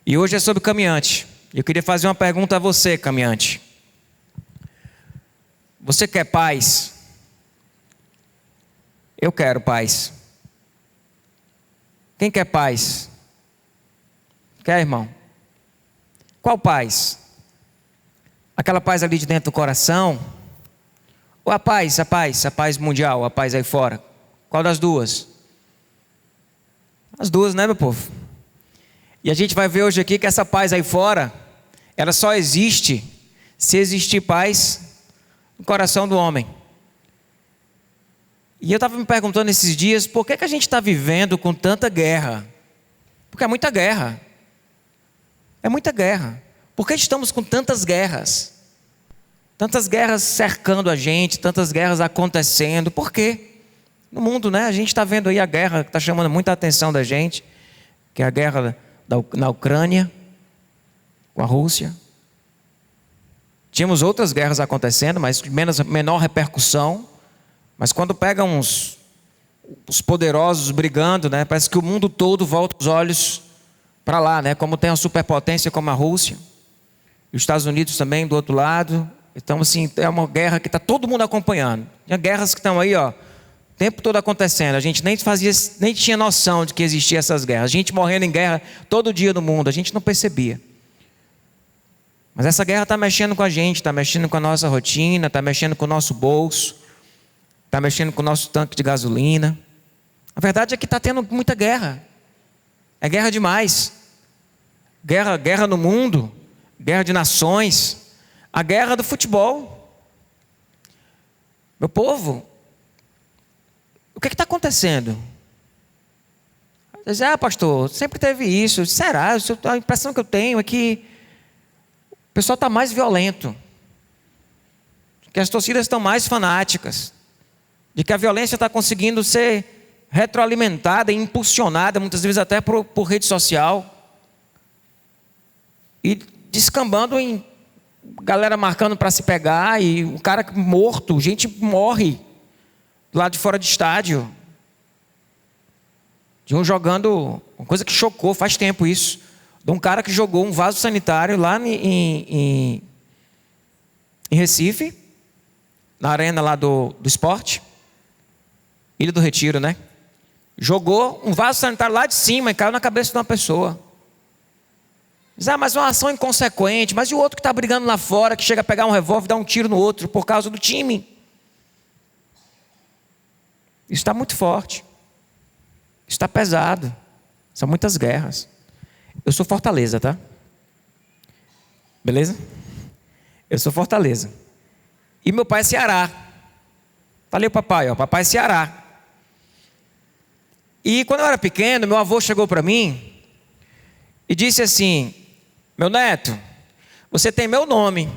E hoje é sobre caminhante. Eu queria fazer uma pergunta a você, caminhante. Você quer paz? Eu quero paz. Quem quer paz? Quer, irmão? Qual paz? Aquela paz ali de dentro do coração? Ou a paz mundial, a paz aí fora? Qual das duas? As duas, né, meu povo? E a gente vai ver hoje aqui que essa paz aí fora, ela só existe se existir paz no coração do homem. E eu estava me perguntando esses dias, por que a gente está vivendo com tanta guerra? Porque é muita guerra. É muita guerra. Por que estamos com tantas guerras? Tantas guerras cercando a gente, tantas guerras acontecendo. Por quê? No mundo, né? A gente está vendo aí a guerra que está chamando muita atenção da gente, que é a guerra na Ucrânia, com a Rússia. Tínhamos outras guerras acontecendo, mas de menor repercussão. Mas quando pegam os poderosos brigando, né? Parece que o mundo todo volta os olhos para lá, né? Como tem uma superpotência como a Rússia. E os Estados Unidos também do outro lado. Então, assim, é uma guerra que está todo mundo acompanhando. Tinha guerras que estão aí, ó, o tempo todo acontecendo. A gente nem tinha noção de que existiam essas guerras. A gente morrendo em guerra todo dia no mundo. A gente não percebia. Mas essa guerra está mexendo com a gente, está mexendo com a nossa rotina, está mexendo com o nosso bolso, está mexendo com o nosso tanque de gasolina. A verdade é que está tendo muita guerra. É guerra demais. Guerra no mundo, guerra de nações, a guerra do futebol. Meu povo, o que está acontecendo? Pastor, sempre teve isso. Será? A impressão que eu tenho é que o pessoal está mais violento, que as torcidas estão mais fanáticas, de que a violência está conseguindo ser retroalimentada e impulsionada, muitas vezes até por rede social, e descambando em galera marcando para se pegar, e um cara morto, gente morre do lado de fora do estádio, de um jogando, uma coisa que chocou, faz tempo isso, de um cara que jogou um vaso sanitário lá em Recife, na arena lá do esporte, Ilha do Retiro, né? Jogou um vaso sanitário lá de cima e caiu na cabeça de uma pessoa. Diz, mas uma ação inconsequente. Mas e o outro que está brigando lá fora, que chega a pegar um revólver e dar um tiro no outro por causa do time? Isso está muito forte. Isso está pesado. São muitas guerras. Eu sou Fortaleza, tá? Beleza? Eu sou Fortaleza. E meu pai é Ceará. Tá ali o papai, ó. Papai é Ceará. E quando eu era pequeno, meu avô chegou para mim e disse assim: meu neto, você tem meu nome.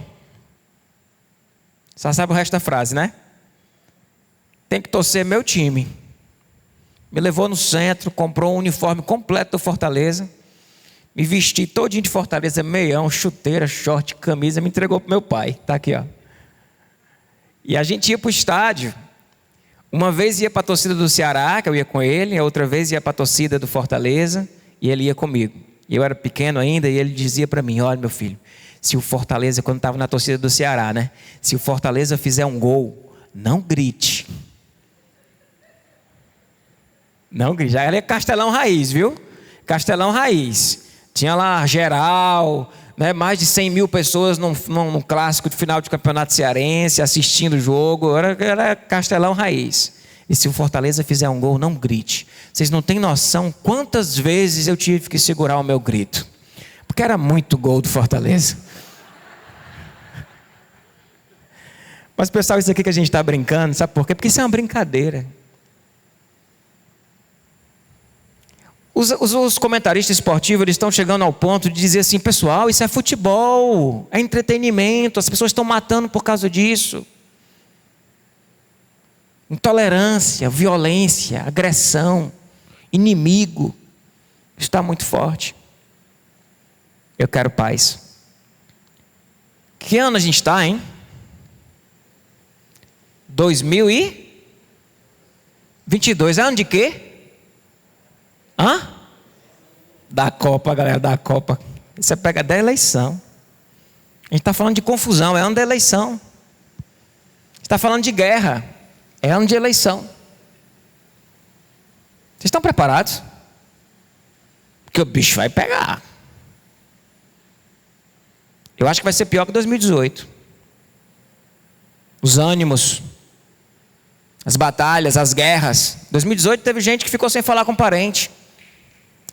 Só sabe o resto da frase, né? Tem que torcer meu time. Me levou no centro, comprou um uniforme completo do Fortaleza, me vesti todinho de Fortaleza, meião, chuteira, short, camisa, me entregou pro meu pai. Tá aqui, ó. E a gente ia pro estádio. Uma vez ia para a torcida do Ceará, que eu ia com ele, a outra vez ia para a torcida do Fortaleza, e ele ia comigo. E eu era pequeno ainda, e ele dizia para mim: olha, meu filho, se o Fortaleza, quando estava na torcida do Ceará, né? Se o Fortaleza fizer um gol, não grite. Não grite. Já era Castelão Raiz, viu? Castelão Raiz. Tinha lá geral, né? Mais de 100 mil pessoas num clássico de final de campeonato cearense, assistindo o jogo. Era Castelão Raiz. E se o Fortaleza fizer um gol, não grite. Vocês não têm noção quantas vezes eu tive que segurar o meu grito. Porque era muito gol do Fortaleza. Mas, pessoal, isso aqui que a gente está brincando, sabe por quê? Porque isso é uma brincadeira. Os comentaristas esportivos, eles estão chegando ao ponto de dizer assim: pessoal, isso é futebol, é entretenimento, as pessoas estão matando por causa disso. Intolerância, violência, agressão, inimigo, está muito forte. Eu quero paz. Que ano a gente está, hein? 2022, é ano de quê? Da Copa, galera, da Copa. Isso é pega da eleição. A gente está falando de confusão, é ano da eleição. Está falando de guerra, é ano de eleição. Vocês estão preparados? Porque o bicho vai pegar. Eu acho que vai ser pior que 2018. Os ânimos, as batalhas, as guerras. 2018 teve gente que ficou sem falar com parente,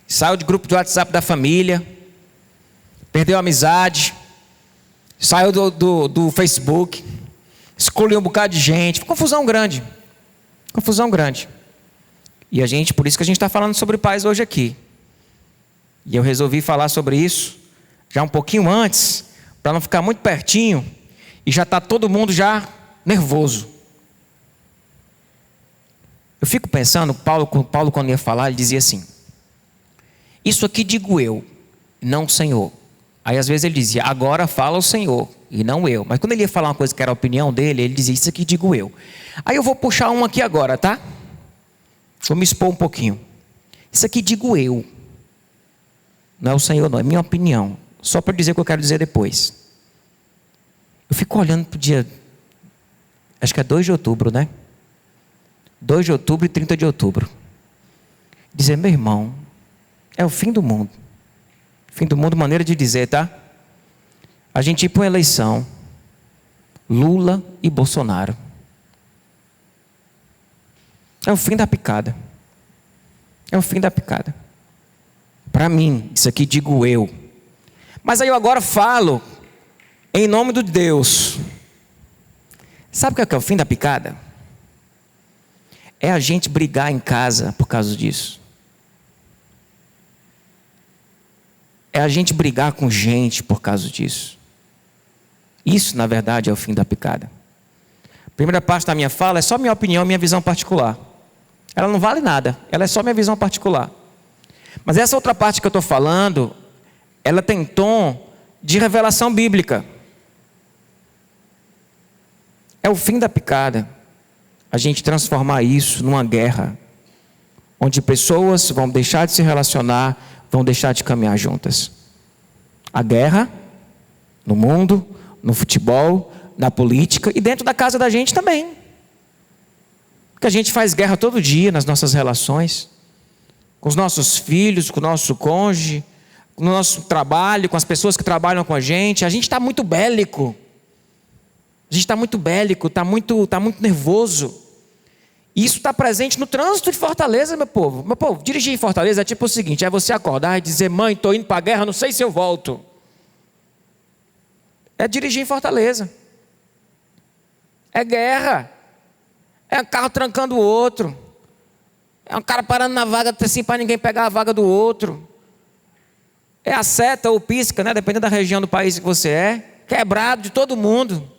saiu de grupo de WhatsApp da família, perdeu a amizade, saiu do Facebook, excluiu um bocado de gente. Confusão grande. Confusão grande. E por isso que a gente está falando sobre paz hoje aqui. E eu resolvi falar sobre isso já um pouquinho antes, para não ficar muito pertinho, e já está todo mundo já nervoso. Eu fico pensando, Paulo quando ia falar, ele dizia assim: isso aqui digo eu, não o Senhor. Aí às vezes ele dizia: agora fala o Senhor, e não eu. Mas quando ele ia falar uma coisa que era a opinião dele, ele dizia: isso aqui digo eu. Aí eu vou puxar um aqui agora, tá? Vou me expor um pouquinho. Isso aqui digo eu, não é o Senhor não, é minha opinião. Só para dizer o que eu quero dizer depois. Eu fico olhando para o dia, acho que é 2 de outubro, né? 2 de outubro e 30 de outubro. Dizer: meu irmão, é o fim do mundo. Fim do mundo, maneira de dizer, tá? A gente ir para uma eleição, Lula e Bolsonaro. É o fim da picada. É o fim da picada. Para mim, isso aqui digo eu. Mas aí eu agora falo em nome de Deus. Sabe o que é o fim da picada? É a gente brigar em casa por causa disso. É a gente brigar com gente por causa disso. Isso, na verdade, é o fim da picada. A primeira parte da minha fala é só minha opinião, minha visão particular. Ela não vale nada, ela é só minha visão particular. Mas essa outra parte que eu estou falando, ela tem tom de revelação bíblica. É o fim da picada. A gente transformar isso numa guerra, onde pessoas vão deixar de se relacionar, vão deixar de caminhar juntas. A guerra no mundo, no futebol, na política e dentro da casa da gente também. Porque a gente faz guerra todo dia nas nossas relações, com os nossos filhos, com o nosso cônjuge, no nosso trabalho, com as pessoas que trabalham com a gente está muito bélico. A gente está muito bélico, está muito nervoso. E isso está presente no trânsito de Fortaleza, meu povo. Meu povo, dirigir em Fortaleza é tipo o seguinte: é você acordar e dizer: mãe, estou indo para a guerra, não sei se eu volto. É dirigir em Fortaleza. É guerra. É um carro trancando o outro. É um cara parando na vaga assim para ninguém pegar a vaga do outro. É a seta ou pisca, né? Dependendo da região do país que você é. Quebrado de todo mundo.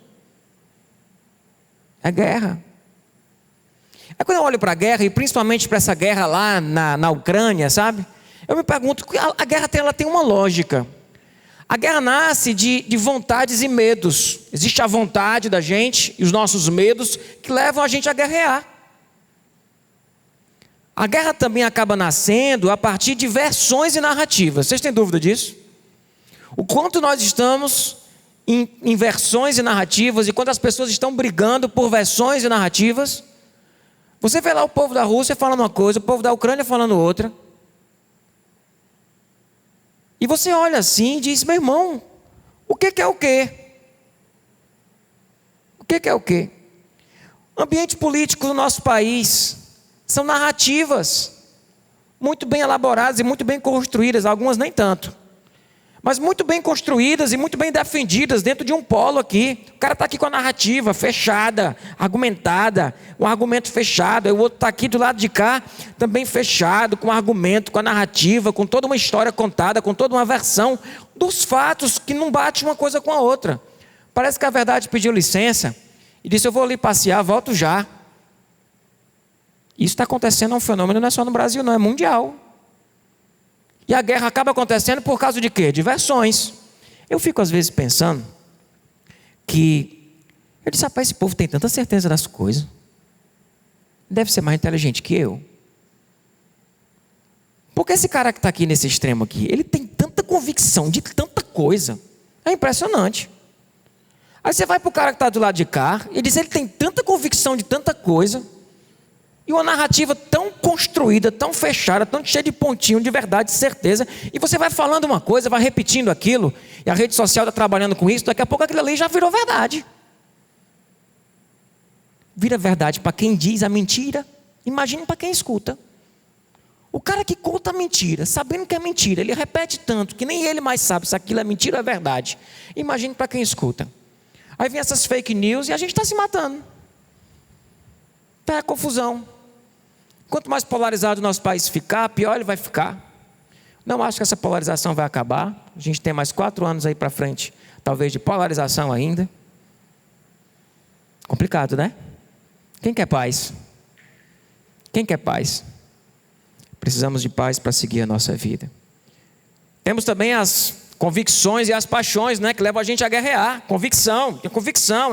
É guerra. Aí quando eu olho para a guerra, e principalmente para essa guerra lá na Ucrânia, sabe? Eu me pergunto, a guerra ela tem uma lógica. A guerra nasce de vontades e medos. Existe a vontade da gente e os nossos medos que levam a gente a guerrear. A guerra também acaba nascendo a partir de versões e narrativas. Vocês têm dúvida disso? O quanto nós estamos em versões e narrativas, e quando as pessoas estão brigando por versões e narrativas. Você vê lá o povo da Rússia falando uma coisa, o povo da Ucrânia falando outra. E você olha assim e diz: meu irmão, o que é o quê? O que é o quê? O ambiente político do nosso país são narrativas muito bem elaboradas e muito bem construídas, algumas nem tanto, mas muito bem construídas e muito bem defendidas dentro de um polo aqui. O cara está aqui com a narrativa fechada, argumentada, um argumento fechado. Aí o outro está aqui do lado de cá, também fechado, com argumento, com a narrativa, com toda uma história contada, com toda uma versão dos fatos que não bate uma coisa com a outra. Parece que a verdade pediu licença e disse: eu vou ali passear, volto já. Isso está acontecendo, é um fenômeno não é só no Brasil não, é mundial. E a guerra acaba acontecendo por causa de quê? De versões. Eu fico às vezes pensando que, eu disse: rapaz, esse povo tem tanta certeza das coisas, deve ser mais inteligente que eu. Porque esse cara que está aqui nesse extremo aqui, ele tem tanta convicção de tanta coisa. É impressionante. Aí você vai para o cara que está do lado de cá, e diz que ele tem tanta convicção de tanta coisa, e uma narrativa tão construída, tão fechada, tão cheia de pontinho, de verdade, de certeza, e você vai falando uma coisa, vai repetindo aquilo, e a rede social está trabalhando com isso, daqui a pouco aquilo ali já virou verdade. Vira verdade para quem diz a mentira, imagine para quem escuta. O cara que conta a mentira, sabendo que é mentira, ele repete tanto que nem ele mais sabe se aquilo é mentira ou é verdade. Imagine para quem escuta. Aí vem essas fake news e a gente está se matando. É a confusão. Quanto mais polarizado o nosso país ficar, pior ele vai ficar. Não acho que essa polarização vai acabar. A gente tem mais 4 anos aí para frente, talvez de polarização ainda. Complicado, né? Quem quer paz? Quem quer paz? Precisamos de paz para seguir a nossa vida. Temos também as convicções e as paixões, né, que levam a gente a guerrear. Convicção,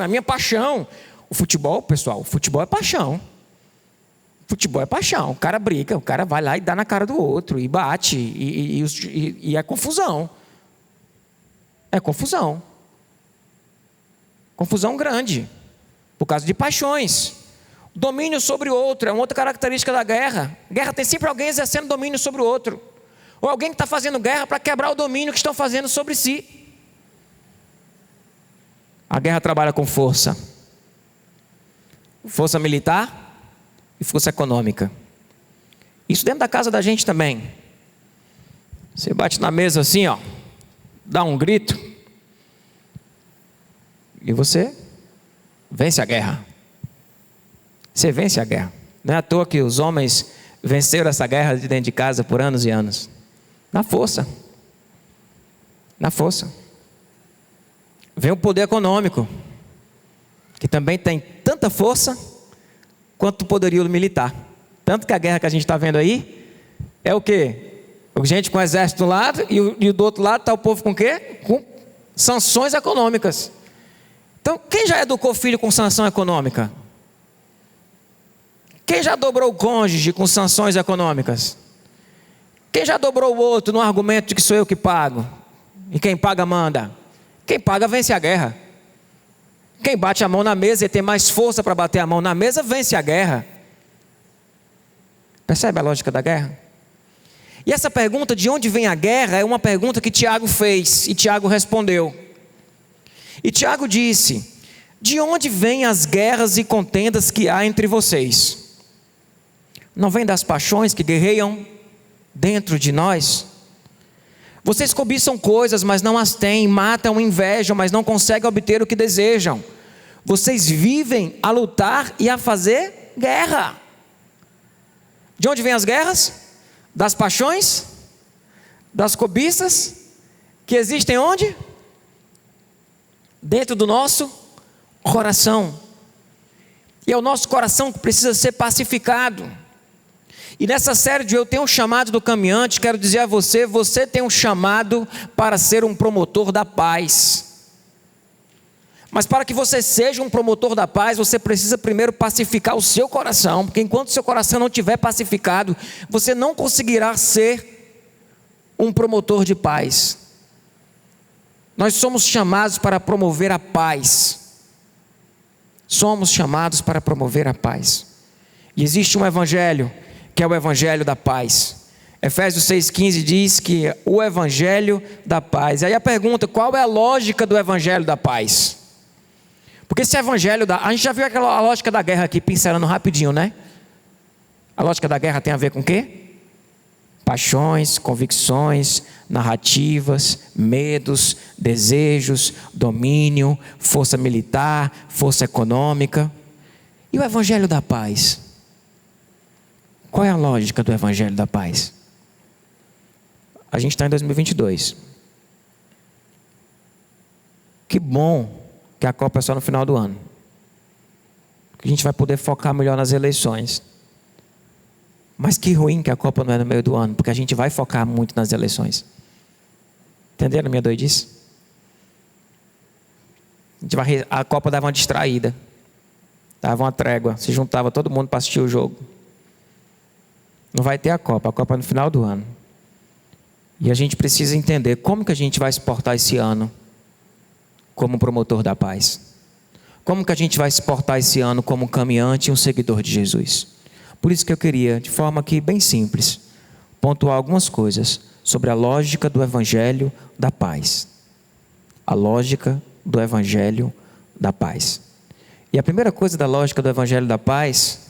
é a minha paixão. O futebol, pessoal, o futebol é paixão. Futebol é paixão. O cara briga, o cara vai lá e dá na cara do outro, e bate, e é confusão. É confusão. Confusão grande, por causa de paixões. Domínio sobre o outro é uma outra característica da guerra. Guerra tem sempre alguém exercendo domínio sobre o outro. Ou alguém que está fazendo guerra para quebrar o domínio que estão fazendo sobre si. A guerra trabalha com força. Força militar e força econômica. Isso dentro da casa da gente também. Você bate na mesa assim, ó, dá um grito, e você vence a guerra. Você vence a guerra. Não é à toa que os homens venceram essa guerra de dentro de casa por anos e anos. Na força. Na força. Vem o poder econômico, que também tem tanta força quanto o poderio militar. Tanto que a guerra que a gente está vendo aí é o quê? Gente com o exército do lado e do outro lado está o povo com o quê? Com sanções econômicas. Então, quem já educou filho com sanção econômica? Quem já dobrou o cônjuge com sanções econômicas? Quem já dobrou o outro no argumento de que sou eu que pago? E quem paga manda? Quem paga vence a guerra. Quem bate a mão na mesa e tem mais força para bater a mão na mesa, vence a guerra. Percebe a lógica da guerra? E essa pergunta de onde vem a guerra é uma pergunta que Tiago fez e Tiago respondeu. E Tiago disse: de onde vêm as guerras e contendas que há entre vocês? Não vem das paixões que guerreiam dentro de nós? Vocês cobiçam coisas, mas não as têm, matam, invejam, mas não conseguem obter o que desejam. Vocês vivem a lutar e a fazer guerra. De onde vêm as guerras? Das paixões? Das cobiças? Que existem onde? Dentro do nosso coração. E é o nosso coração que precisa ser pacificado. E nessa série de Eu Tenho um Chamado do Caminhante, quero dizer a você, você tem um chamado para ser um promotor da paz. Mas para que você seja um promotor da paz, você precisa primeiro pacificar o seu coração, porque enquanto o seu coração não estiver pacificado, você não conseguirá ser um promotor de paz. Nós somos chamados para promover a paz. Somos chamados para promover a paz. E existe um evangelho, que é o evangelho da paz. Efésios 6,15 diz que o evangelho da paz. Aí a pergunta, qual é a lógica do evangelho da paz? Porque esse evangelho a gente já viu a lógica da guerra aqui, pincelando rapidinho, né? A lógica da guerra tem a ver com o quê? Paixões, convicções, narrativas, medos, desejos, domínio, força militar, força econômica. E o evangelho da paz? Qual é a lógica do evangelho da paz? A gente está em 2022. Que bom que a Copa é só no final do ano. Que a gente vai poder focar melhor nas eleições. Mas que ruim que a Copa não é no meio do ano, porque a gente vai focar muito nas eleições. Entenderam a minha doidice? A Copa dava uma distraída. Dava uma trégua. Se juntava todo mundo para assistir o jogo. Não vai ter a Copa é no final do ano. E a gente precisa entender como que a gente vai se portar esse ano como promotor da paz. Como que a gente vai se portar esse ano como um caminhante e um seguidor de Jesus. Por isso que eu queria, de forma aqui bem simples, pontuar algumas coisas sobre a lógica do Evangelho da paz. A lógica do Evangelho da paz. E a primeira coisa da lógica do Evangelho da paz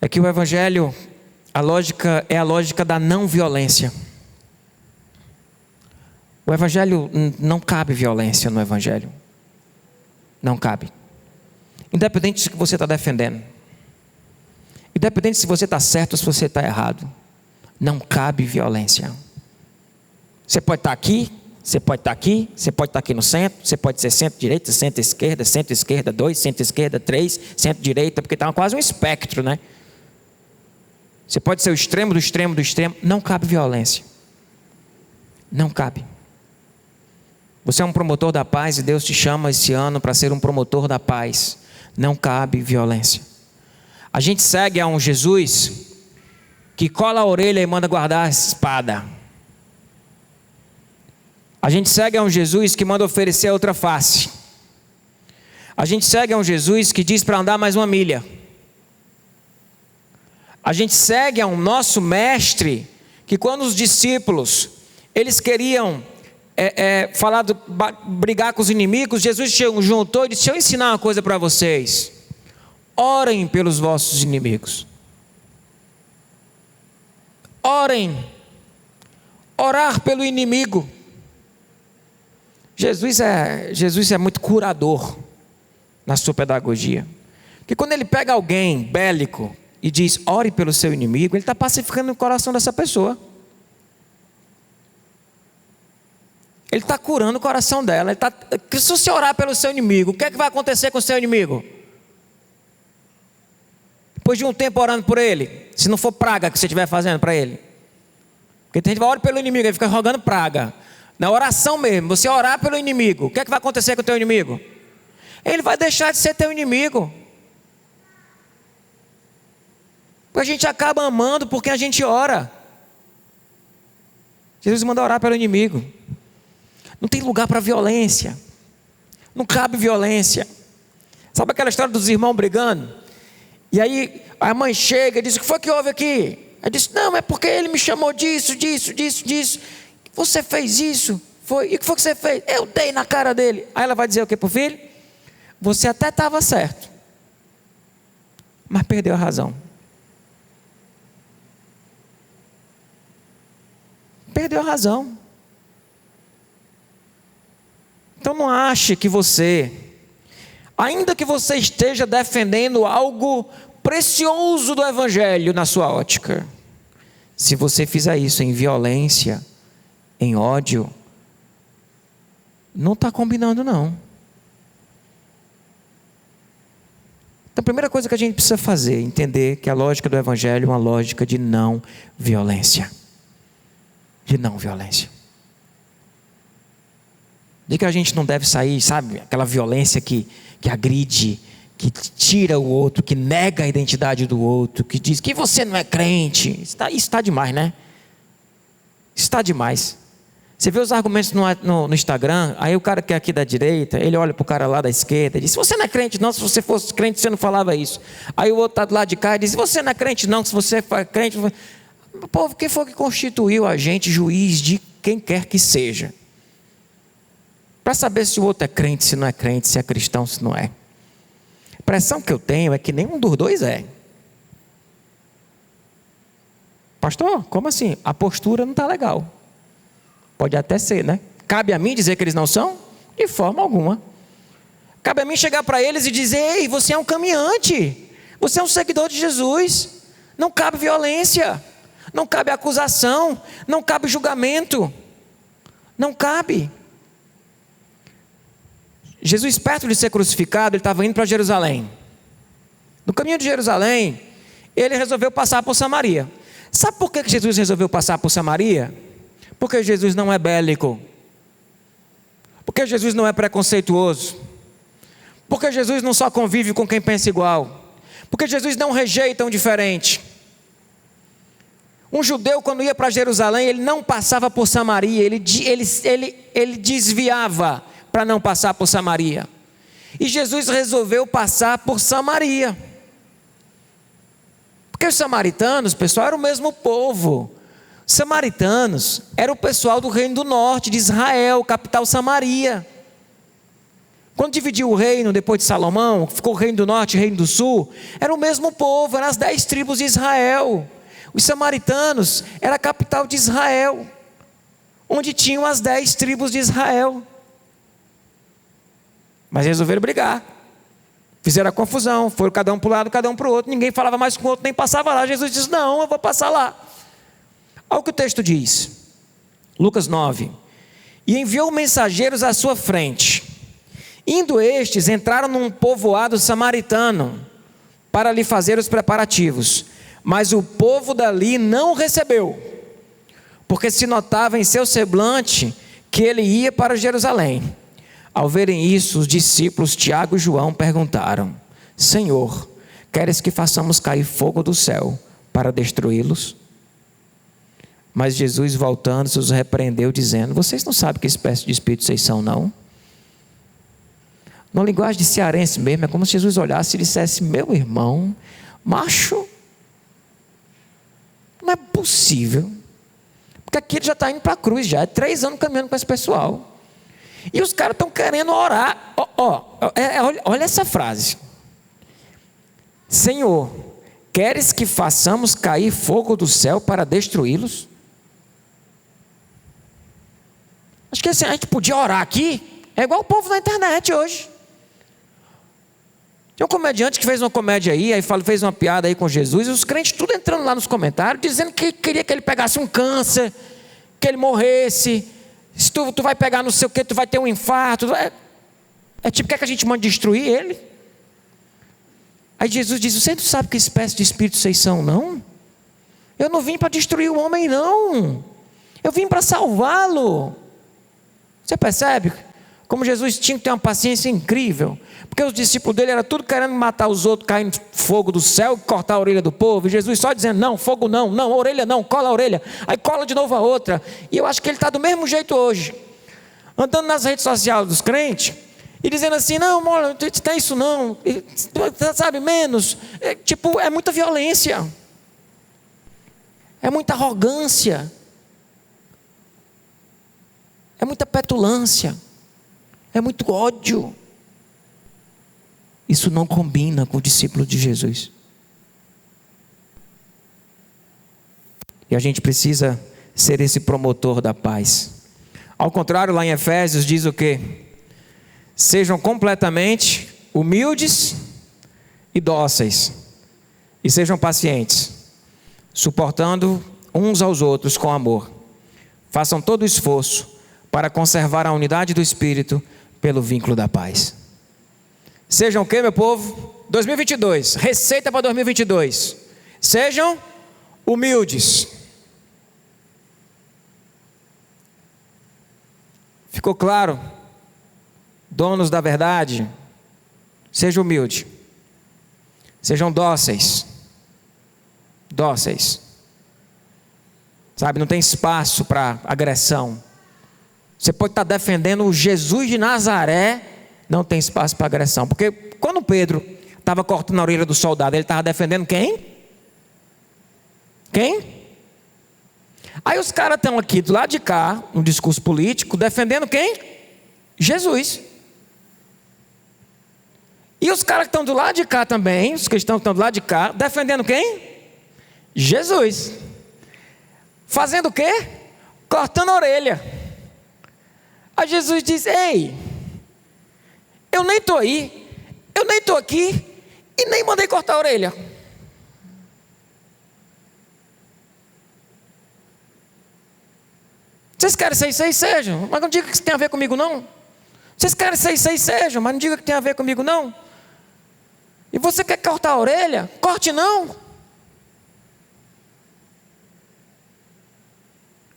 é que o Evangelho, a lógica é a lógica da não violência. O Evangelho, não cabe violência no Evangelho. Não cabe. Independente do que você está defendendo. Independente se você está certo ou se você está errado. Não cabe violência. Você pode estar aqui, você pode estar aqui, você pode estar aqui no centro, você pode ser centro-direita, centro-esquerda, 2, centro-esquerda, 3, centro-direita, porque está quase um espectro, né? Você pode ser o extremo do extremo do extremo. Não cabe violência. Não cabe. Você é um promotor da paz e Deus te chama esse ano para ser um promotor da paz. Não cabe violência. A gente segue a um Jesus que cola a orelha e manda guardar a espada. A gente segue a um Jesus que manda oferecer a outra face. A gente segue a um Jesus que diz para andar mais uma milha. A gente segue a um nosso mestre que quando os discípulos eles queriam brigar com os inimigos, Jesus juntou e disse: deixa eu ensinar uma coisa para vocês. Orem pelos vossos inimigos. Orem. Orar pelo inimigo. Jesus é muito curador na sua pedagogia. Porque quando ele pega alguém bélico e diz: ore pelo seu inimigo, ele está pacificando o coração dessa pessoa. Ele está curando o coração dela. Se você orar pelo seu inimigo, o que é que vai acontecer com o seu inimigo? Depois de um tempo orando por ele, se não for praga que você estiver fazendo para ele. Porque tem gente que vai orar pelo inimigo, ele fica rogando praga. Na oração mesmo, você orar pelo inimigo, o que é que vai acontecer com o teu inimigo? Ele vai deixar de ser teu inimigo. Porque a gente acaba amando porque a gente ora. Jesus manda orar pelo inimigo. Não tem lugar para violência. Não cabe violência. Sabe aquela história dos irmãos brigando? E aí a mãe chega e diz: o que foi que houve aqui? Ela disse: não, é porque ele me chamou disso. Você fez isso? Foi. E o que foi que você fez? Eu dei na cara dele. Aí ela vai dizer o que pro filho? Você até estava certo, mas perdeu a razão. Perdeu a razão. Então não ache que você, ainda que você esteja defendendo algo precioso do Evangelho na sua ótica, se você fizer isso em violência, em ódio, não está combinando não. Então a primeira coisa que a gente precisa fazer é entender que a lógica do Evangelho é uma lógica de não violência. De não violência. De que a gente não deve sair, sabe, aquela violência que agride, que tira o outro, que nega a identidade do outro, que diz que você não é crente. Isso está demais, né? Isso está demais. Você vê os argumentos no Instagram, aí o cara que é aqui da direita, ele olha para o cara lá da esquerda e diz: você não é crente não, se você fosse crente você não falava isso. Aí o outro está do lado de cá e diz: você não é crente não, se você for crente... Povo, quem foi que constituiu a gente juiz de quem quer que seja? Para saber se o outro é crente, se não é crente, se é cristão, se não é. A impressão que eu tenho é que nenhum dos dois é. Pastor, como assim? A postura não está legal. Pode até ser, né? Cabe a mim dizer que eles não são? De forma alguma. Cabe a mim chegar para eles e dizer: ei, você é um caminhante. Você é um seguidor de Jesus. Não cabe violência. Não cabe acusação. Não cabe julgamento. Não cabe. Jesus, perto de ser crucificado, ele estava indo para Jerusalém. No caminho de Jerusalém, ele resolveu passar por Samaria. Sabe por que Jesus resolveu passar por Samaria? Porque Jesus não é bélico. Porque Jesus não é preconceituoso. Porque Jesus não só convive com quem pensa igual. Porque Jesus não rejeita um diferente. Um judeu, quando ia para Jerusalém, ele não passava por Samaria, ele desviava para não passar por Samaria. E Jesus resolveu passar por Samaria. Porque os samaritanos, pessoal, eram o mesmo povo. Os samaritanos eram o pessoal do reino do norte, de Israel, capital Samaria. Quando dividiu o reino depois de Salomão, ficou o reino do norte e o reino do sul, era o mesmo povo, eram as 10 tribos de Israel. Os samaritanos era a capital de Israel, onde tinham as 10 tribos de Israel. Mas resolveram brigar, fizeram a confusão, foram cada um para um lado, cada um para o outro, ninguém falava mais com o outro, nem passava lá. Jesus disse: não, eu vou passar lá. Olha o que o texto diz, Lucas 9: e enviou mensageiros à sua frente. Indo estes, entraram num povoado samaritano, para lhe fazer os preparativos. Mas o povo dali não o recebeu, porque se notava em seu semblante que ele ia para Jerusalém. Ao verem isso, os discípulos Tiago e João perguntaram: Senhor, queres que façamos cair fogo do céu para destruí-los? Mas Jesus, voltando-se, os repreendeu, dizendo: vocês não sabem que espécie de espírito vocês são, não? Na linguagem de cearense mesmo, é como se Jesus olhasse e dissesse: meu irmão, macho, não é possível. Porque aqui ele já está indo para a cruz, já é 3 anos caminhando com esse pessoal. E os caras estão querendo orar. Olha essa frase: Senhor, queres que façamos cair fogo do céu para destruí-los? Acho que assim, a gente podia orar aqui, é igual o povo na internet hoje. Tem um comediante que fez uma comédia aí fez uma piada aí com Jesus, e os crentes tudo entrando lá nos comentários, dizendo que queria que ele pegasse um câncer, que ele morresse, se tu vai pegar não sei o que, tu vai ter um infarto. Tipo, quer que a gente mande destruir ele? Aí Jesus diz: você não sabe que espécie de espírito vocês são, não? Eu não vim para destruir o homem, não. Eu vim para salvá-lo. Você percebe como Jesus tinha que ter uma paciência incrível? Porque os discípulos dele eram tudo querendo matar os outros, caindo fogo do céu, cortar a orelha do povo. E Jesus só dizendo: não, fogo não, não, orelha não, cola a orelha. Aí cola de novo a outra. E eu acho que ele está do mesmo jeito hoje, andando nas redes sociais dos crentes e dizendo assim: não, não tem isso não, sabe, menos. É muita violência, é muita arrogância, é muita petulância, é muito ódio. Isso não combina com o discípulo de Jesus. E a gente precisa ser esse promotor da paz. Ao contrário, lá em Efésios diz o quê? Sejam completamente humildes e dóceis, e sejam pacientes, suportando uns aos outros com amor. Façam todo o esforço para conservar a unidade do Espírito pelo vínculo da paz. Sejam o quê, meu povo? 2022, receita para 2022. Sejam humildes. Ficou claro? Donos da verdade, sejam humildes. Sejam dóceis. Dóceis. Sabe, não tem espaço para agressão. Você pode estar defendendo o Jesus de Nazaré, não tem espaço para agressão. Porque quando Pedro estava cortando a orelha do soldado, ele estava defendendo quem? Quem? Aí os caras estão aqui do lado de cá, no discurso político, defendendo quem? Jesus. E os caras que estão do lado de cá também, os cristãos que estão do lado de cá, defendendo quem? Jesus. Fazendo o quê? Cortando a orelha. Aí Jesus diz: ei, eu nem estou aí, eu nem estou aqui, e nem mandei cortar a orelha. Vocês querem ser isso aí, sejam, mas não diga que isso tem a ver comigo, não. Vocês querem ser isso aí, sejam, mas não diga que tem a ver comigo, não. E você quer cortar a orelha? Corte não.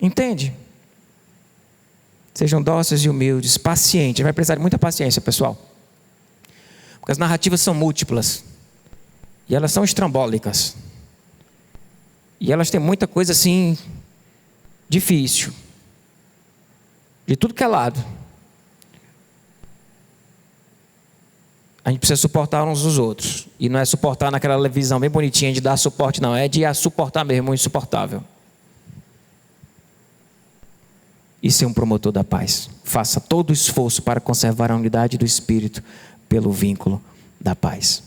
Entende? Sejam dóceis e humildes, pacientes. Vai precisar de muita paciência, pessoal, porque as narrativas são múltiplas e elas são estrambólicas. E elas têm muita coisa assim, difícil. De tudo que é lado. A gente precisa suportar uns os outros. E não é suportar naquela visão bem bonitinha de dar suporte, não. É de suportar mesmo o insuportável. E ser um promotor da paz. Faça todo o esforço para conservar a unidade do Espírito pelo vínculo da paz.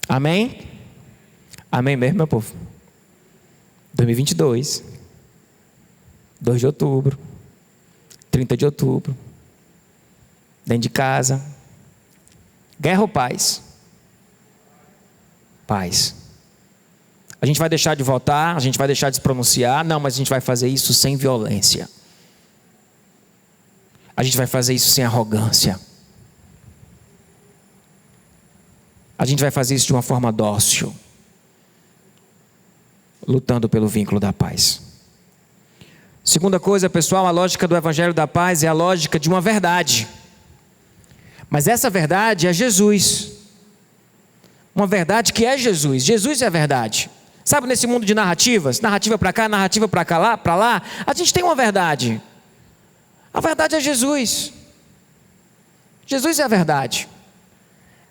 Amém? Amém mesmo, meu povo? 2022. 2 de outubro. 30 de outubro. Dentro de casa. Guerra ou paz? Paz. A gente vai deixar de votar, a gente vai deixar de se pronunciar. Não, mas a gente vai fazer isso sem violência. A gente vai fazer isso sem arrogância. A gente vai fazer isso de uma forma dócil. Lutando pelo vínculo da paz. Segunda coisa, pessoal, a lógica do Evangelho da Paz é a lógica de uma verdade. Mas essa verdade é Jesus. Uma verdade que é Jesus. Jesus é a verdade. Sabe, nesse mundo de narrativas, narrativa para cá, narrativa para lá, a gente tem uma verdade. A verdade é Jesus. Jesus é a verdade.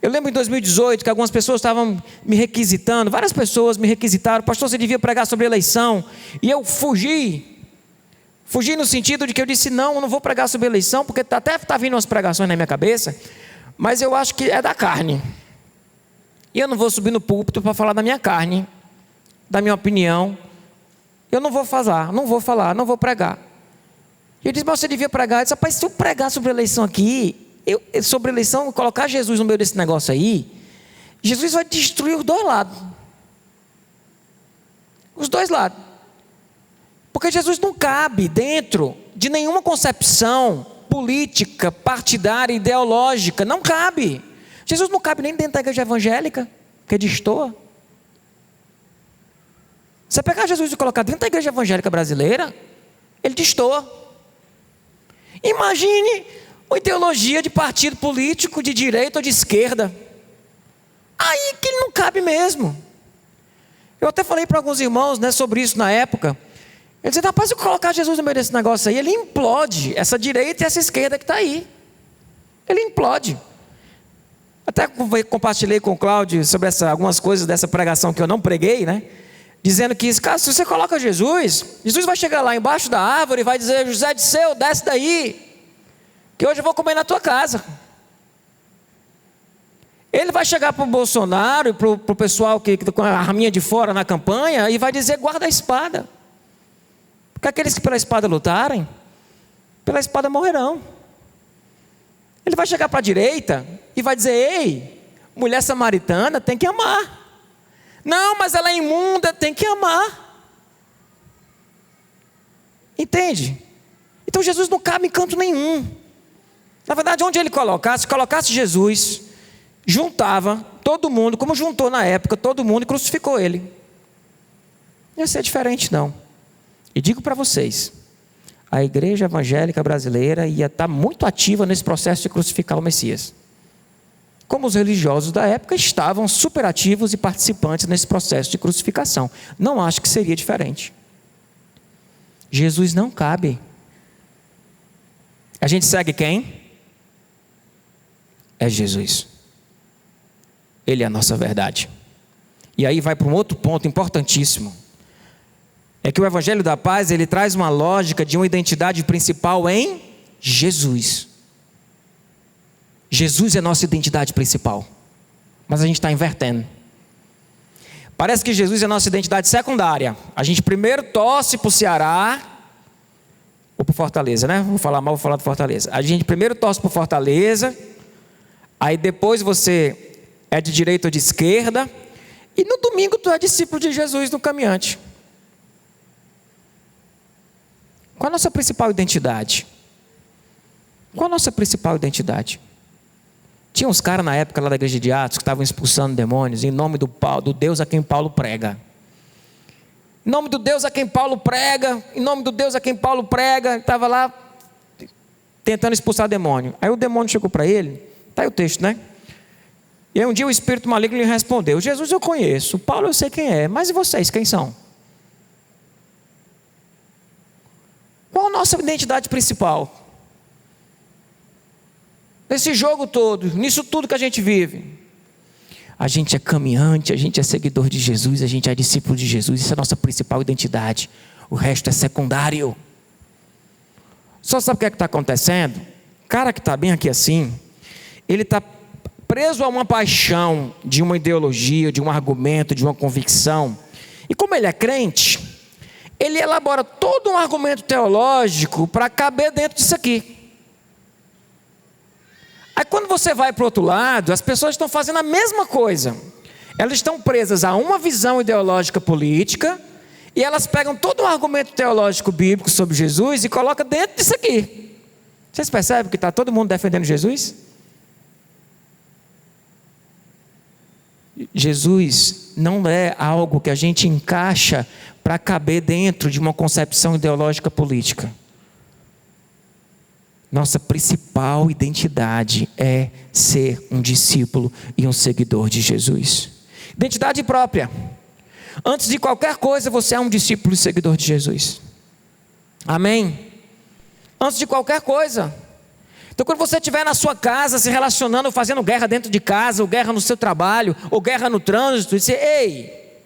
Eu lembro em 2018 que algumas pessoas estavam me requisitando, várias pessoas me requisitaram: pastor, você devia pregar sobre eleição. E eu fugi no sentido de que eu disse: não, eu não vou pregar sobre eleição, porque até está vindo umas pregações na minha cabeça, mas eu acho que é da carne. E eu não vou subir no púlpito para falar da minha carne, da minha opinião. Eu não vou falar, não vou pregar. E eu disse: mas você devia pregar. Eu disse: rapaz, se eu pregar sobre eleição aqui, sobre eleição, colocar Jesus no meio desse negócio aí, Jesus vai destruir os dois lados. Os dois lados. Porque Jesus não cabe dentro de nenhuma concepção política, partidária, ideológica. Não cabe. Jesus não cabe nem dentro da igreja evangélica, que destoa. Você pegar Jesus e colocar dentro da igreja evangélica brasileira, ele destoa. Imagine uma ideologia de partido político, de direita ou de esquerda. Aí que ele não cabe mesmo. Eu até falei para alguns irmãos, né, sobre isso na época. Ele dizia: rapaz, se eu colocar Jesus no meio desse negócio aí, ele implode essa direita e essa esquerda que está aí. Ele implode. Até compartilhei com o Cláudio sobre algumas coisas dessa pregação que eu não preguei, né? Dizendo que, cara, se você coloca Jesus vai chegar lá embaixo da árvore e vai dizer: José de Seu, desce daí, que hoje eu vou comer na tua casa. Ele vai chegar para o Bolsonaro e para o pessoal que com a arminha de fora na campanha e vai dizer: guarda a espada. Porque aqueles que pela espada lutarem, pela espada morrerão. Ele vai chegar para a direita e vai dizer: ei, mulher samaritana tem que amar. Não, mas ela é imunda, tem que amar. Entende? Então Jesus não cabe em canto nenhum. Na verdade, onde ele colocasse Jesus, juntava todo mundo, como juntou na época todo mundo, e crucificou ele. Não ia ser diferente, não. E digo para vocês, a igreja evangélica brasileira ia estar muito ativa nesse processo de crucificar o Messias. Como os religiosos da época estavam super ativos e participantes nesse processo de crucificação. Não acho que seria diferente. Jesus não cabe. A gente segue quem? É Jesus. Ele é a nossa verdade. E aí vai para um outro ponto importantíssimo. É que o Evangelho da Paz, ele traz uma lógica de uma identidade principal em Jesus. Jesus é a nossa identidade principal. Mas a gente está invertendo. Parece que Jesus é a nossa identidade secundária. A gente primeiro torce para o Ceará ou para o Fortaleza, né? Vou falar mal, vou falar do Fortaleza. A gente primeiro torce para o Fortaleza, aí depois você é de direita ou de esquerda, e no domingo tu é discípulo de Jesus no caminhante. Qual a nossa principal identidade? Qual a nossa principal identidade? Tinha uns caras na época lá da igreja de Atos que estavam expulsando demônios em nome do Deus a quem Paulo prega. Em nome do Deus a quem Paulo prega, em nome do Deus a quem Paulo prega. Ele estava lá tentando expulsar demônio. Aí o demônio chegou para ele, está aí o texto, né? E aí um dia o espírito maligno lhe respondeu: Jesus eu conheço, Paulo eu sei quem é, mas e vocês, quem são? Qual a nossa identidade principal? Nesse jogo todo, nisso tudo que a gente vive. A gente é caminhante, a gente é seguidor de Jesus, a gente é discípulo de Jesus. Isso é a nossa principal identidade. O resto é secundário. Só sabe o que é que está acontecendo? O cara que está bem aqui assim, ele está preso a uma paixão de uma ideologia, de um argumento, de uma convicção. E como ele é crente, ele elabora todo um argumento teológico para caber dentro disso aqui. Aí quando você vai para o outro lado, as pessoas estão fazendo a mesma coisa. Elas estão presas a uma visão ideológica política, e elas pegam todo um argumento teológico bíblico sobre Jesus e colocam dentro disso aqui. Vocês percebem que está todo mundo defendendo Jesus? Jesus não é algo que a gente encaixa para caber dentro de uma concepção ideológica política. Nossa principal identidade é ser um discípulo e um seguidor de Jesus. Identidade própria. Antes de qualquer coisa, você é um discípulo e seguidor de Jesus. Amém? Antes de qualquer coisa. Então quando você estiver na sua casa, se relacionando, fazendo guerra dentro de casa, ou guerra no seu trabalho, ou guerra no trânsito, você, ei,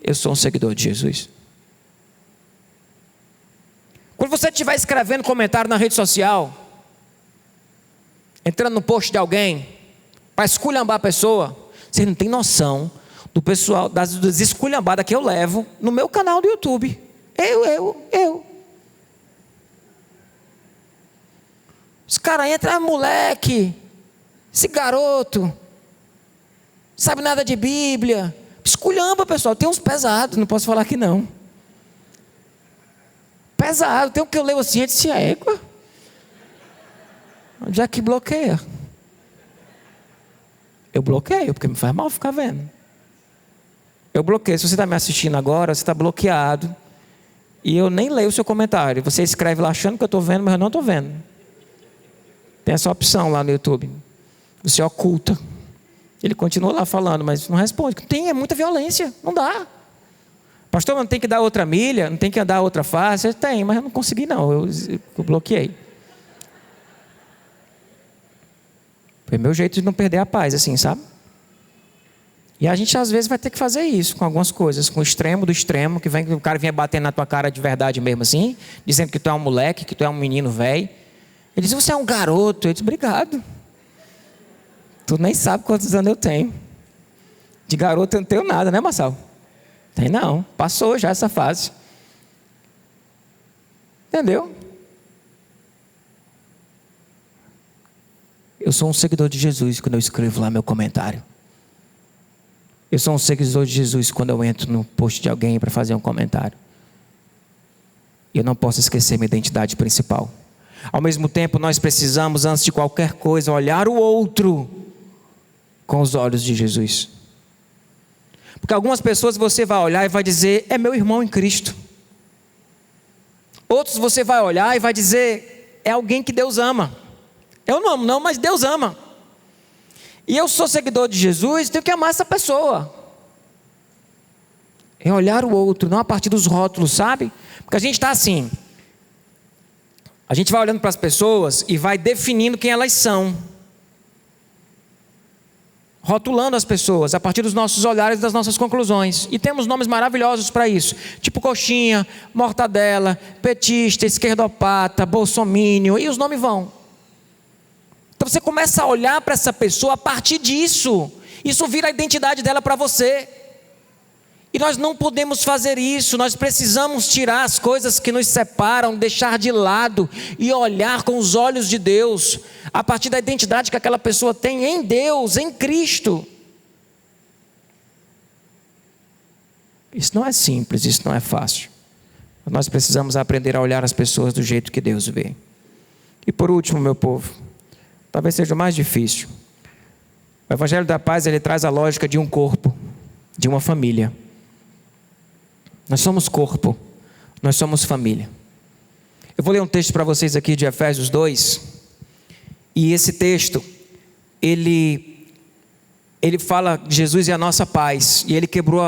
eu sou um seguidor de Jesus. Quando você estiver escrevendo comentário na rede social, entrando no post de alguém, para esculhambar a pessoa, você não tem noção do pessoal, das esculhambadas que eu levo no meu canal do YouTube. Eu. Os caras entram, moleque, esse garoto, sabe nada de Bíblia, esculhamba, pessoal. Tem uns pesados, não posso falar que não. Pesado, tem o que eu leio assim, eu disse, égua. Onde é que bloqueia? Eu bloqueio, porque me faz mal ficar vendo. Eu bloqueio. Se você está me assistindo agora, você está bloqueado. E eu nem leio o seu comentário. Você escreve lá achando que eu estou vendo, mas eu não estou vendo. Tem essa opção lá no YouTube. Você oculta. Ele continua lá falando, mas não responde. É muita violência, não dá. Pastor, não tem que dar outra milha, não tem que andar outra face. Tem, mas eu não consegui não, eu bloqueei. Foi meu jeito de não perder a paz, assim, sabe? E a gente às vezes vai ter que fazer isso com algumas coisas, com o extremo do extremo, que o cara vem batendo na tua cara de verdade mesmo assim, dizendo que tu é um moleque, que tu é um menino velho. Ele diz, você é um garoto. Eu disse, obrigado. Tu nem sabe quantos anos eu tenho. De garoto eu não tenho nada, né, Marcelo? Tem não, passou já essa fase. Entendeu? Eu sou um seguidor de Jesus quando eu escrevo lá meu comentário. Eu sou um seguidor de Jesus quando eu entro no post de alguém para fazer um comentário. E eu não posso esquecer minha identidade principal. Ao mesmo tempo, nós precisamos, antes de qualquer coisa, olhar o outro com os olhos de Jesus. Porque algumas pessoas você vai olhar e vai dizer, é meu irmão em Cristo. Outros você vai olhar e vai dizer, é alguém que Deus ama. Eu não amo não, mas Deus ama. E eu sou seguidor de Jesus, tenho que amar essa pessoa. É olhar o outro, não a partir dos rótulos, sabe? Porque a gente está assim. A gente vai olhando para as pessoas e vai definindo quem elas são. Rotulando as pessoas a partir dos nossos olhares e das nossas conclusões. E temos nomes maravilhosos para isso. Tipo coxinha, mortadela, petista, esquerdopata, bolsomínio. E os nomes vão. Então você começa a olhar para essa pessoa a partir disso. Isso vira a identidade dela para você. E nós não podemos fazer isso. Nós precisamos tirar as coisas que nos separam, deixar de lado e olhar com os olhos de Deus, a partir da identidade que aquela pessoa tem em Deus, em Cristo. Isso não é simples, isso não é fácil. Nós precisamos aprender a olhar as pessoas do jeito que Deus vê. E por último, meu povo, talvez seja o mais difícil. O Evangelho da Paz, ele traz a lógica de um corpo, de uma família. Nós somos corpo, nós somos família. Eu vou ler um texto para vocês aqui de Efésios 2. E esse texto, ele fala, Jesus é a nossa paz, e ele quebrou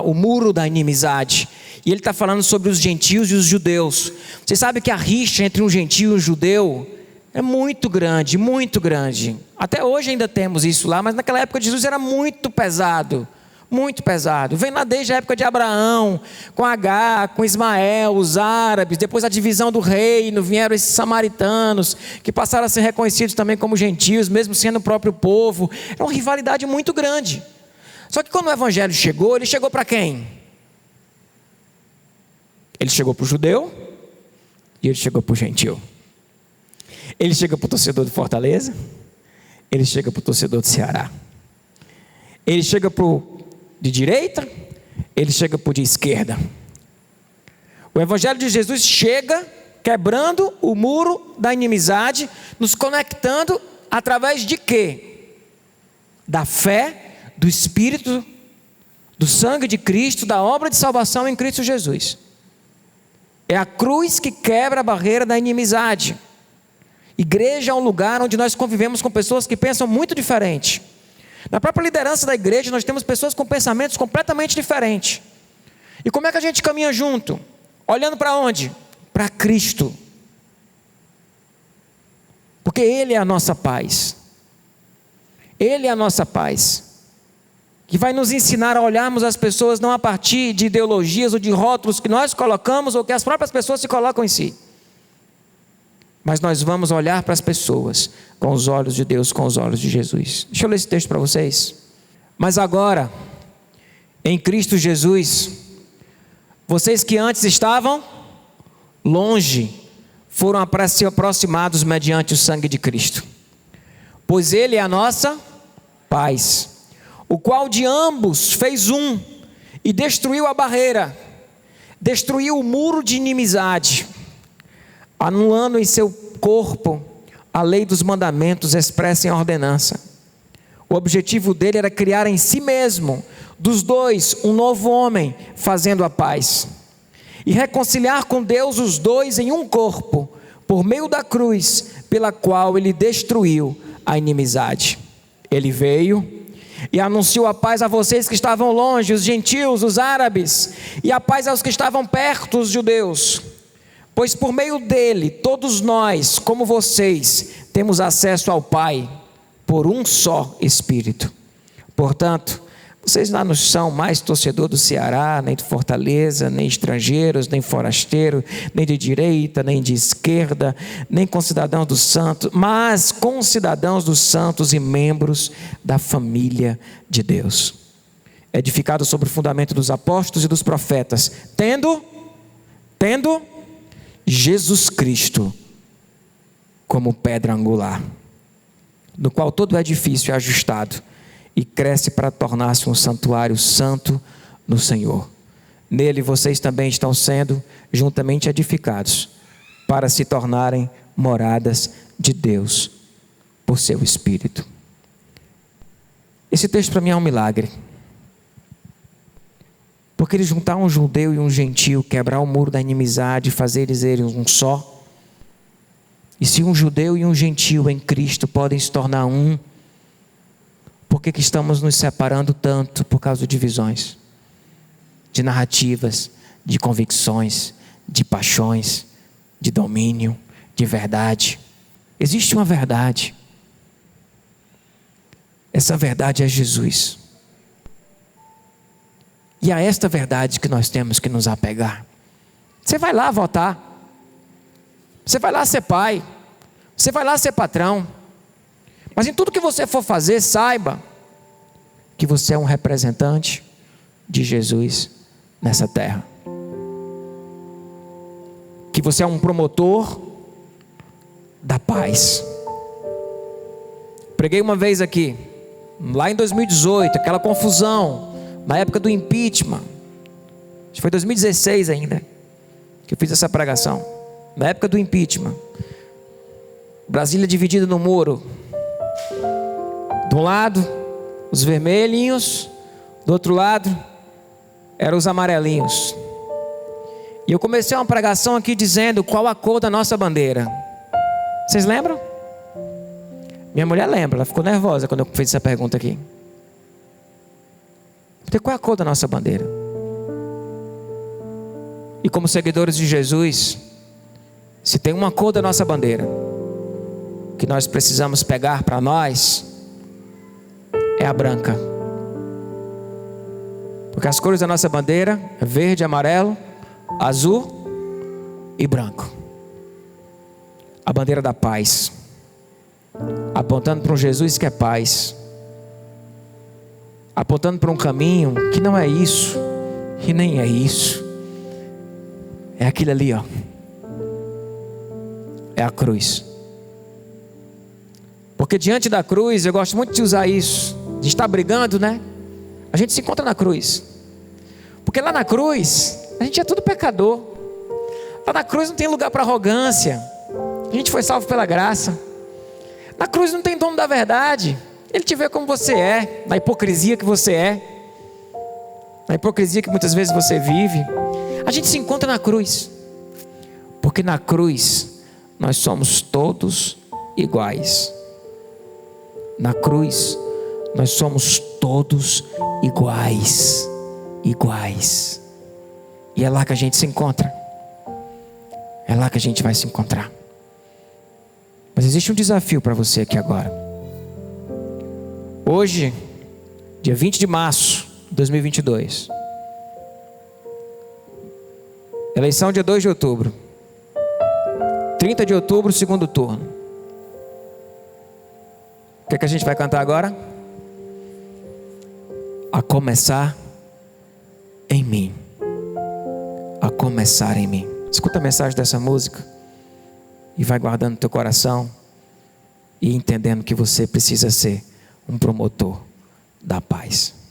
o muro da inimizade. E ele está falando sobre os gentios e os judeus. Você sabe que a rixa entre um gentio e um judeu é muito grande, muito grande. Até hoje ainda temos isso lá, mas naquela época de Jesus era muito pesado. Muito pesado. Vem lá desde a época de Abraão, com Agar, com Ismael, os árabes, depois a divisão do reino, vieram esses samaritanos, que passaram a ser reconhecidos também como gentios, mesmo sendo o próprio povo. É uma rivalidade muito grande. Só que quando o evangelho chegou, ele chegou para quem? Ele chegou para o judeu e ele chegou para o gentio. Ele chega para o torcedor de Fortaleza, ele chega para o torcedor de Ceará. Ele chega para o de direita, ele chega para o de esquerda. O evangelho de Jesus chega quebrando o muro da inimizade, nos conectando através de quê? Da fé, do Espírito, do sangue de Cristo, da obra de salvação em Cristo Jesus. É a cruz que quebra a barreira da inimizade. Igreja é um lugar onde nós convivemos com pessoas que pensam muito diferente. Na própria liderança da igreja nós temos pessoas com pensamentos completamente diferentes. E como é que a gente caminha junto? Olhando para onde? Para Cristo. Porque Ele é a nossa paz. Ele é a nossa paz. Que vai nos ensinar a olharmos as pessoas não a partir de ideologias ou de rótulos que nós colocamos ou que as próprias pessoas se colocam em si. Mas nós vamos olhar para as pessoas com os olhos de Deus, com os olhos de Jesus. Deixa eu ler esse texto para vocês. Mas agora, em Cristo Jesus, vocês que antes estavam longe, foram aproximados mediante o sangue de Cristo. Pois Ele é a nossa paz, o qual de ambos fez um, e destruiu a barreira, destruiu o muro de inimizade, anulando em seu corpo a lei dos mandamentos expressa em ordenança. O objetivo dele era criar em si mesmo, dos dois, um novo homem, fazendo a paz, e reconciliar com Deus os dois em um corpo, por meio da cruz, pela qual ele destruiu a inimizade. Ele veio e anunciou a paz a vocês que estavam longe, os gentios, os árabes, e a paz aos que estavam perto, os judeus. Pois por meio dele, todos nós, como vocês, temos acesso ao Pai, por um só Espírito. Portanto, vocês lá não são mais torcedor do Ceará, nem de Fortaleza, nem estrangeiros, nem forasteiros, nem de direita, nem de esquerda, nem concidadãos dos santos, mas concidadãos dos santos e membros da família de Deus, edificados sobre o fundamento dos apóstolos e dos profetas, tendo Jesus Cristo como pedra angular, no qual todo o edifício é ajustado e cresce para tornar-se um santuário santo no Senhor. Nele vocês também estão sendo juntamente edificados para se tornarem moradas de Deus por seu Espírito. Esse texto para mim é um milagre, porque ele juntar um judeu e um gentio, quebrar o muro da inimizade, fazer eles um só. E se um judeu e um gentio em Cristo podem se tornar um, por que estamos nos separando tanto por causa de divisões, de narrativas, de convicções, de paixões, de domínio, de verdade? Existe uma verdade. Essa verdade é Jesus. E a esta verdade que nós temos que nos apegar. Você vai lá votar. Você vai lá ser pai. Você vai lá ser patrão. Mas em tudo que você for fazer, saiba que você é um representante de Jesus nessa terra. Que você é um promotor da paz. Preguei uma vez aqui, lá em 2018, aquela confusão, na época do impeachment. Acho que foi 2016 ainda que eu fiz essa pregação. Na época do impeachment, Brasília dividida no muro. De um lado, os vermelhinhos, do outro lado, eram os amarelinhos. E eu comecei uma pregação aqui dizendo qual a cor da nossa bandeira. Vocês lembram? Minha mulher lembra, ela ficou nervosa quando eu fiz essa pergunta aqui. Porque qual é a cor da nossa bandeira? E como seguidores de Jesus, se tem uma cor da nossa bandeira que nós precisamos pegar para nós, é a branca. Porque as cores da nossa bandeira é verde, amarelo, azul e branco. A bandeira da paz, apontando para um Jesus que é paz, apontando para um caminho que não é isso e nem é isso, é aquilo ali, ó. É a cruz. Porque diante da cruz, eu gosto muito de usar isso. A gente está brigando, né? A gente se encontra na cruz. Porque lá na cruz, a gente é tudo pecador. Lá na cruz não tem lugar para arrogância. A gente foi salvo pela graça. Na cruz não tem dono da verdade. Ele te vê como você é, na hipocrisia que você é, na hipocrisia que muitas vezes você vive. A gente se encontra na cruz. Porque na cruz nós somos todos iguais. Na cruz nós somos todos iguais. Iguais. E é lá que a gente se encontra. É lá que a gente vai se encontrar. Mas existe um desafio para você aqui agora. Hoje, dia 20 de março de 2022. Eleição dia 2 de outubro. 30 de outubro, segundo turno. O que é que a gente vai cantar agora? A começar em mim. A começar em mim. Escuta a mensagem dessa música e vai guardando no teu coração e entendendo que você precisa ser um promotor da paz.